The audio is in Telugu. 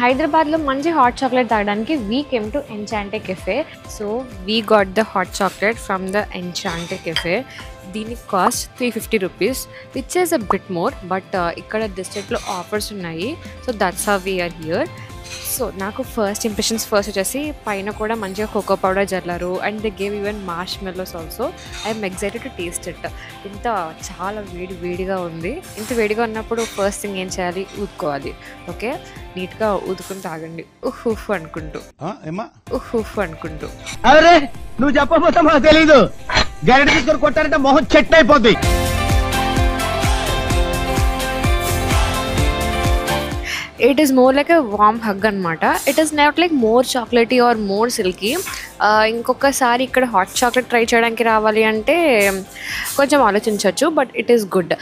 హైదరాబాద్లో మంచి హాట్ చాక్లెట్ తాగడానికి we came to Enchante cafe. So we got the hot chocolate from the Enchante cafe. దీని cost 350 rupees, which is a bit more. But ఇక్కడ డిస్ట్రిక్ట్లో ఆఫర్స్ ఉన్నాయి. So that's how we are here. So నాకు ఫస్ట్ ఇంప్రెషన్స్ వచ్చేసి పైన కూడా మంచిగా కోకో పౌడర్ జల్లారు and they gave even marshmallows also. I'm excited to taste it. ఇంత చాలా వేడిగా ఉంది. ఇంత వేడిగా ఉన్నప్పుడు ఫస్ట్ థింగ్ ఏం చేయాలి, ఊదుకోవాలి. ఓకే, నీట్గా ఊదుకుని తాగండి ఉహ్ అనుకుంటూ. ఉహ్ అనుకుంటూ. అరే నువ్వు చెప్పబోతా మాకు తెలీదు. గరిట తీసుకొని కొట్టారంటే మొహం చెట్టు అయిపోద్ది. It is more like a warm hug అనమాట. It is not like more chocolatey or more silky. ఇంకొకసారి ఇక్కడ హాట్ చాక్లెట్ ట్రై చేయడానికి రావాలి అంటే కొంచెం ఆలోచించవచ్చు, బట్ ఇట్ ఈస్ గుడ్.